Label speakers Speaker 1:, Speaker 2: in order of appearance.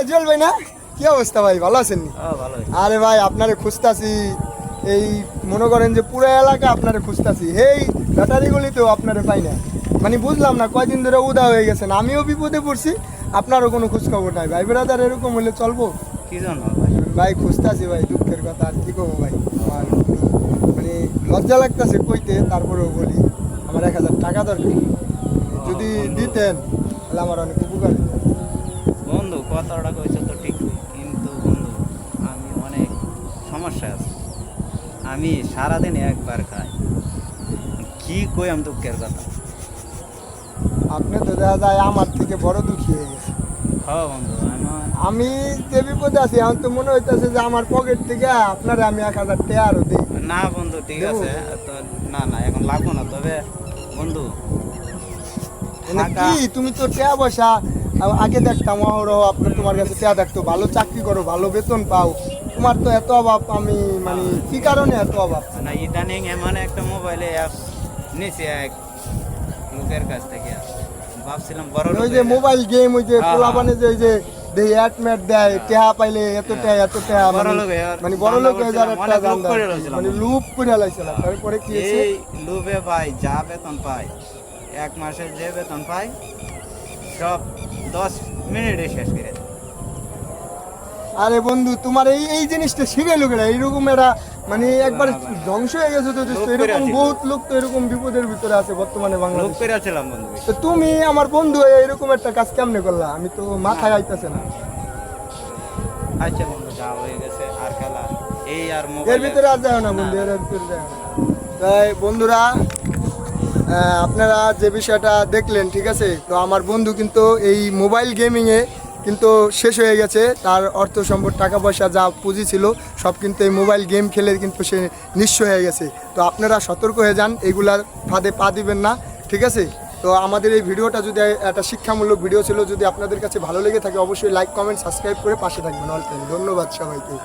Speaker 1: জুয়েল ভাই না, কি অবস্থা ভাই, ভালো আছেন? আরে ভাই আপনারে খুঁজতাছি, এই মনে করেন যে পুরো এলাকা আপনারে খুঁজতাছি, এই ব্যাটারিগুলিতেও আপনারে পাই না। মানে বুঝলাম না কয়দিন ধরে উদা হয়ে গেছেন, আমিও বিপদে পড়ছি, আপনারও কোনো খোঁজ খবর নাই ভাই। ব্রাদার এরকম হলে চলবো?
Speaker 2: কি জানো ভাই?
Speaker 1: ভাই খুঁজতাছি ভাই, দুঃখের কথা আর কি করবো ভাই। আমার মানে লজ্জা লাগতেছে কইতে, তারপরেও বলি আমার 1000 টাকা দরকার, যদি দিতেন তাহলে আমার অনেক উপকার হতো।
Speaker 2: বন্ধু কথাটা কইছো তো ঠিক, কিন্তু বন্ধু আমি অনেক সমস্যা আছে। আমি সারাদিন একবার খাই, কি কই আমি দুঃখের কথা।
Speaker 1: আপনি তো দেখা যায় আমার থেকে বড় দুঃখী হয়ে গেছে।
Speaker 2: হ্যাঁ বন্ধু,
Speaker 1: আমি যে বিপদে আছি এখন তো মনে হইতেছে যে আমার পকেট থেকে আপনারে আমি 1000 টাকা আরো দিই।
Speaker 2: না বন্ধু ঠিক
Speaker 1: দেবো?
Speaker 2: আছে তো, না না এখন লাগবো না, তবে বন্ধু
Speaker 1: মানে কি তুমি তো টাকা পয়সা আগে দেখতাম অহরহ, আপনার তোমার কাছে টাকা দেখতো, ভালো চাকরি করো, ভালো বেতন পাও, তোমার তো এত অভাব। আমি মানে কি কারণে এত অভাব?
Speaker 2: না, ইদানিং এমন একটা মোবাইলে অ্যাপ নিয়েছি এক লোকের কাছ থেকে, ভাবছিলাম বড় লোক
Speaker 1: ওই যে
Speaker 2: হয়ে যাবো।
Speaker 1: মোবাইল গেম, ওই যে
Speaker 2: হ্যাঁ,
Speaker 1: পোলাপানে যে ওই যে দেই অ্যাড ম্যাট দেয়, টাকা পাইলে এত টাকা এত টাকা,
Speaker 2: বড় লোক হয়ে যাওয়ার
Speaker 1: মানে বড় লোক হয়ে যাওয়ার একটা
Speaker 2: অনেক লোভ
Speaker 1: ধান্দা,
Speaker 2: করে রয়েছিলাম।
Speaker 1: মানে লুপ করে লাইছিলাম। তারপরে কি হয়েছে?
Speaker 2: এই লোভে ভাই যা বেতন পাই, এক মাসে যে বেতন পাই সব 10 মিনিটে শেষ করে দেয়।
Speaker 1: আরে বন্ধু তোমার এই এই জিনিসটা শিখে লোকেরা এইরকম এরা মানে একবার ধ্বংস হয়ে গেছে তো দোস্ত।
Speaker 2: লোক করে
Speaker 1: এরকম
Speaker 2: আছে।
Speaker 1: বহুত লোক তো এরকম বিপদের ভিতরে আছে বর্তমানে
Speaker 2: লোভ
Speaker 1: বাংলাদেশে।
Speaker 2: করে ছিলাম বন্ধু।
Speaker 1: তো তুমি আমার বন্ধু হয়ে এরকম একটা কাজ কেমনে করলা? আমি তো মাথায় আইতাছে না।
Speaker 2: আচ্ছা বন্ধু, যা হয়ে গেছে আর খেলা এই আর
Speaker 1: এর
Speaker 2: মোবাইল
Speaker 1: ভিতরে আর যাও না বন্ধু, এর ভিতরে যাও না। তাই বন্ধুরা, আপনারা যে বিষয়টা দেখলেন, ঠিক আছে, তো আমার বন্ধু কিন্তু এই মোবাইল গেমিংয়ে কিন্তু শেষ হয়ে গেছে। তার অর্থ সম্পদ, টাকা পয়সা, যা পুঁজি ছিল সব কিন্তু এই মোবাইল গেম খেলে কিন্তু সে নিঃস্ব হয়ে গেছে। তো আপনারা সতর্ক হয়ে যান, এইগুলার ফাঁদে পা দিবেন না, ঠিক আছে? তো আমাদের এই ভিডিওটা যদি একটা শিক্ষামূলক ভিডিও ছিল, যদি আপনাদের কাছে ভালো লেগে থাকে অবশ্যই লাইক, কমেন্ট, সাবস্ক্রাইব করে পাশে থাকবেন। অল টাইম ধন্যবাদ সবাইকে।